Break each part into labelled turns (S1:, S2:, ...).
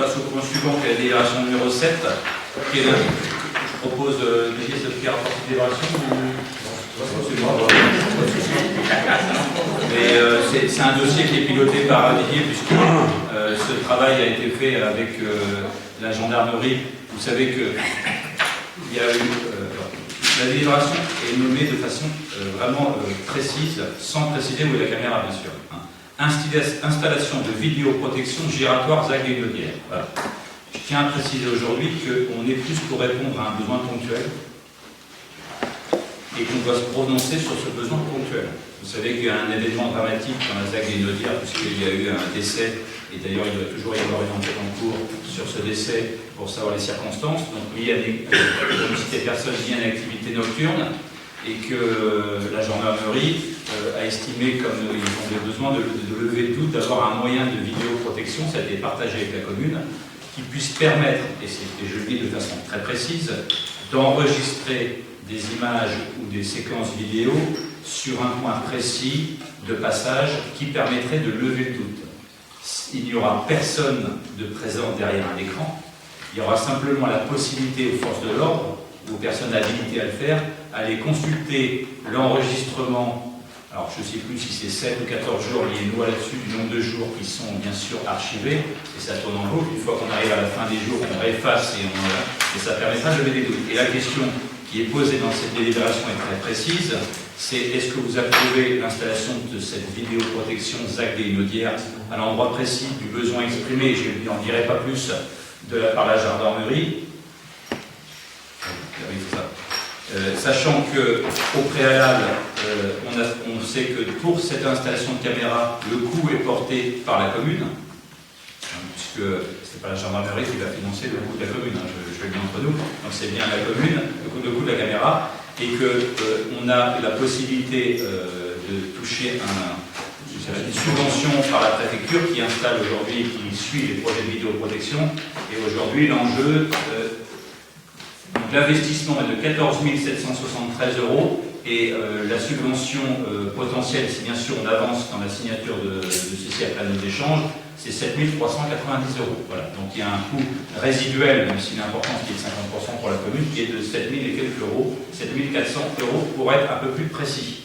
S1: passe au point suivant, qui est la délibération numéro 7. Qui est là. Je propose de dire ce qui rapporte cette délibération. Mais c'est un dossier qui est piloté par Didier, puisque ce travail a été fait avec la gendarmerie. Vous savez que il y a eu, la délibération est nommée de façon vraiment précise, sans préciser où est la caméra, bien sûr. Installation de vidéoprotection giratoire ZAC et Guénodière. Voilà. Je tiens à préciser aujourd'hui qu'on est plus pour répondre à un besoin ponctuel et qu'on doit se prononcer sur ce besoin ponctuel. Vous savez qu'il y a un événement dramatique dans la ZAC Guénodière, puisqu'il y a eu un décès, et d'ailleurs il doit toujours y avoir une enquête en cours sur ce décès pour savoir les circonstances, donc lié à des personnes liées à une activité nocturne, et que la gendarmerie a estimé, comme ils ont besoin de lever le doute, d'avoir un moyen de vidéoprotection, ça a été partagé avec la commune, qui puisse permettre, et je le dis de façon très précise, d'enregistrer des images ou des séquences vidéo sur un point précis de passage qui permettrait de lever le doute. Il n'y aura personne de présent derrière un écran, il y aura simplement la possibilité aux forces de l'ordre, aux personnes habilitées à le faire, aller consulter l'enregistrement. Alors je ne sais plus si c'est 7 ou 14 jours, il y a une loi là-dessus du nombre de jours qui sont bien sûr archivés, et ça tourne en boucle. Une fois qu'on arrive à la fin des jours, on réefface et ça permettra de lever des doutes. Et la question qui est posée dans cette délibération est très précise, c'est est-ce que vous approuvez l'installation de cette vidéoprotection ZAC des Guénodières à l'endroit précis du besoin exprimé, je n'en dirai pas plus, par la gendarmerie, sachant qu'au préalable, on sait que pour cette installation de caméra, le coût est porté par la commune, puisque ce n'est pas la gendarmerie qui va financer le coût de la commune, je le dis entre nous, donc c'est bien la commune, le coût de la caméra, et qu'on a la possibilité de toucher une subvention par la préfecture qui installe aujourd'hui, qui suit les projets de vidéoprotection, et aujourd'hui l'enjeu, l'investissement est de 14 773 €, et la subvention potentielle, si bien sûr on avance dans la signature de ceci après nos échanges, c'est 7 390 €. Voilà. Donc il y a un coût résiduel, même s'il est important, qui est de 50% pour la commune, qui est de 7 000 et quelques euros, 7 400 € pour être un peu plus précis.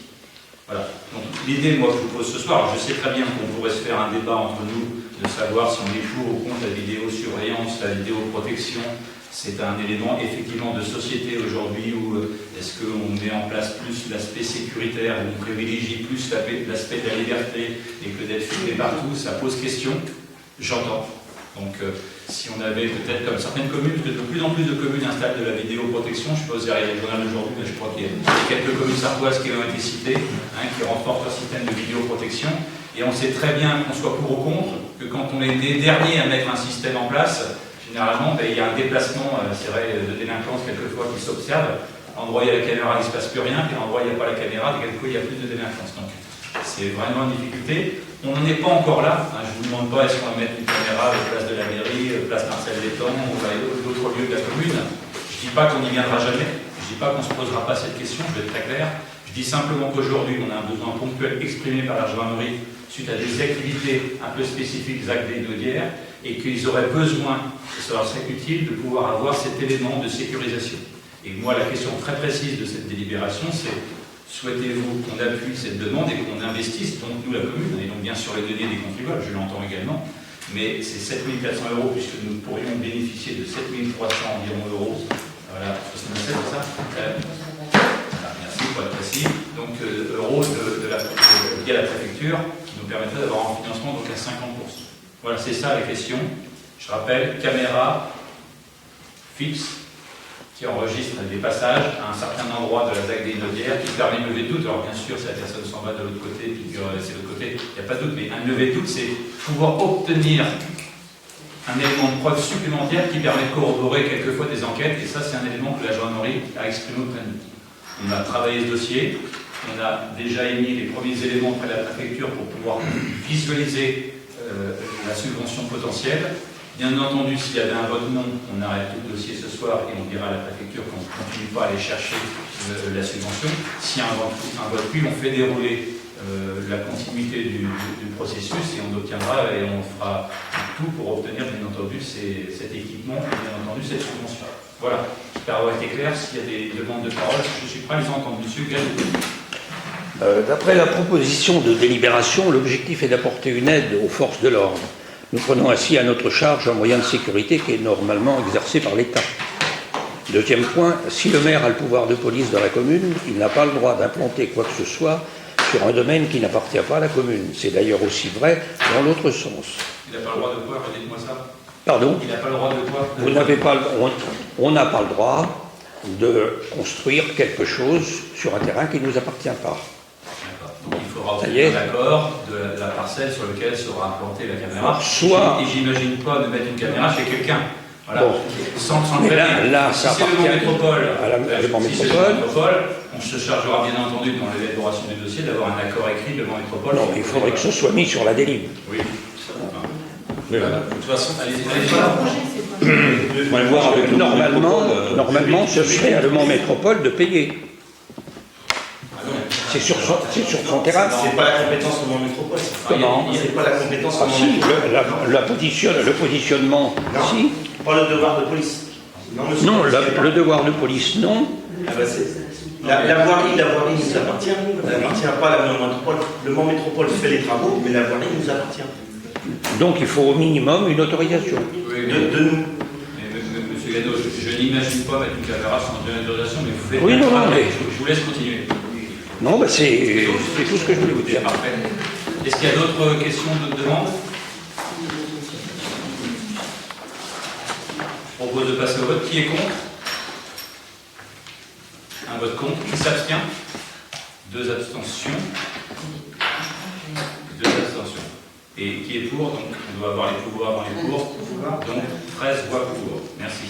S1: Voilà. Donc l'idée, moi, que je vous pose ce soir, alors je sais très bien qu'on pourrait se faire un débat entre nous, de savoir si on est pour ou contre la vidéosurveillance, la vidéoprotection. C'est un élément effectivement de société aujourd'hui où est-ce qu'on met en place plus l'aspect sécuritaire, où on privilégie plus l'aspect de la liberté et que d'être filmé partout, ça pose question, j'entends. Donc si on avait peut-être comme certaines communes, parce que de plus en plus de communes installent de la vidéoprotection, je suppose derrière le journal d'aujourd'hui, mais je crois qu'il y a quelques communes sartoises qui ont été citées, qui renforcent leur système de vidéoprotection, et on sait très bien qu'on soit pour ou contre, que quand on est les derniers à mettre un système en place, généralement, il y a un déplacement, c'est vrai, de délinquance quelquefois qui s'observe. À l'endroit où il y a la caméra, il ne se passe plus rien, puis à l'endroit où il n'y a pas la caméra, quelquefois il y a plus de délinquance. Donc c'est vraiment une difficulté. On n'en est pas encore là. Je ne vous demande pas est-ce qu'on va mettre une caméra à la place de la mairie, place Marcel Letton ou d'autres lieux de la commune. Je ne dis pas qu'on n'y viendra jamais. Je ne dis pas qu'on ne se posera pas cette question, je vais être très clair. Je dis simplement qu'aujourd'hui, on a un besoin ponctuel exprimé par la gendarmerie suite à des activités un peu spécifiques ZAC des Guénodières, et qu'ils auraient besoin, ça leur serait utile, de pouvoir avoir cet élément de sécurisation. Et moi, la question très précise de cette délibération, c'est souhaitez-vous qu'on appuie cette demande et qu'on investisse, donc nous, la commune, et donc bien sûr les données des contribuables, je l'entends également, mais c'est 7 400 € puisque nous pourrions bénéficier de 7 300 environ euros. Voilà, 67, c'est ça merci pour être précis. Donc euros via la préfecture qui nous permettrait d'avoir un financement donc à 50%. Voilà, c'est ça la question. Je rappelle, caméra fixe qui enregistre des passages à un certain endroit de la ZAC des Guénodières qui permet de lever de doute. Alors bien sûr, si la personne s'en va de l'autre côté, puis c'est de l'autre côté, il n'y a pas de doute, mais un lever de doute, c'est pouvoir obtenir un élément de preuve supplémentaire qui permet de corroborer quelquefois des enquêtes, et ça c'est un élément que la gendarmerie a exprimé auprès de nous. On a travaillé ce dossier, on a déjà émis les premiers éléments auprès de la préfecture pour pouvoir visualiser la subvention potentielle. Bien entendu, s'il y avait un vote non, on arrête tout le dossier ce soir et on dira à la préfecture qu'on ne continue pas à aller chercher la subvention. S'il y a un vote oui, on fait dérouler la continuité du processus et on obtiendra et on fera tout pour obtenir, bien entendu, cet équipement et bien entendu cette subvention. Voilà, j'espère avoir été clair. S'il y a des demandes de parole, je suis prêt à les entendre. Monsieur Gallo.
S2: D'après la proposition de délibération, l'objectif est d'apporter une aide aux forces de l'ordre. Nous prenons ainsi à notre charge un moyen de sécurité qui est normalement exercé par l'État. Deuxième point, si le maire a le pouvoir de police dans la commune, il n'a pas le droit d'implanter quoi que ce soit sur un domaine qui n'appartient pas à la commune. C'est d'ailleurs aussi vrai dans l'autre sens.
S1: Il n'a pas le droit de quoi? Redites-moi ça.
S2: Pardon?
S1: Il n'a pas le droit de quoi?
S2: Vous n'avez pas, on n'a pas le droit de construire quelque chose sur un terrain qui ne nous appartient pas.
S1: D'accord. Donc il faudra obtenir l'accord de la parcelle sur laquelle sera implantée la caméra.
S2: Soit...
S1: Et j'imagine pas de mettre une caméra chez quelqu'un. Voilà.
S2: Bon.
S1: Sans
S2: mais là,
S1: si
S2: ça
S1: c'est
S2: appartient
S1: le métropole,
S2: à la
S1: si métropole, on se chargera bien entendu dans l'élaboration du dossier d'avoir un accord écrit devant métropole.
S2: Non, mais il faudrait que ce soit mis sur la délib.
S1: Oui.
S2: Mais
S1: voilà. De toute façon,
S2: normalement, ce serait à Le Mans Métropole de payer. C'est sur son terrain.
S3: C'est pas la compétence du Mans Métropole.
S2: Comment?
S3: C'est pas la compétence du Mans
S2: Si,
S3: Métropole.
S2: le positionnement,
S3: non,
S2: si.
S3: Pas le devoir de police.
S2: Non, le devoir de police, non.
S3: Ah bah la voirie nous appartient. Elle n'appartient pas à la Mans Métropole. Le Mans Métropole fait les travaux, mais la voirie nous appartient.
S2: Donc il faut au minimum une autorisation.
S1: Oui,
S3: de nous.
S1: Monsieur Gado, je n'imagine pas mettre une caméra sans une autorisation, mais vous faites.
S2: Oui, non, mais...
S1: Je vous laisse continuer.
S2: Non, bah c'est tout ce que je voulais vous dire.
S1: Parfait. Est-ce qu'il y a d'autres questions, d'autres demandes? Je propose de passer au vote. Qui est contre? Un vote contre. Qui s'abstient? 2 abstentions. 2 abstentions. Et qui est pour? Donc, on doit avoir les pouvoirs dans les pour. Donc, 13 voix pour. Merci.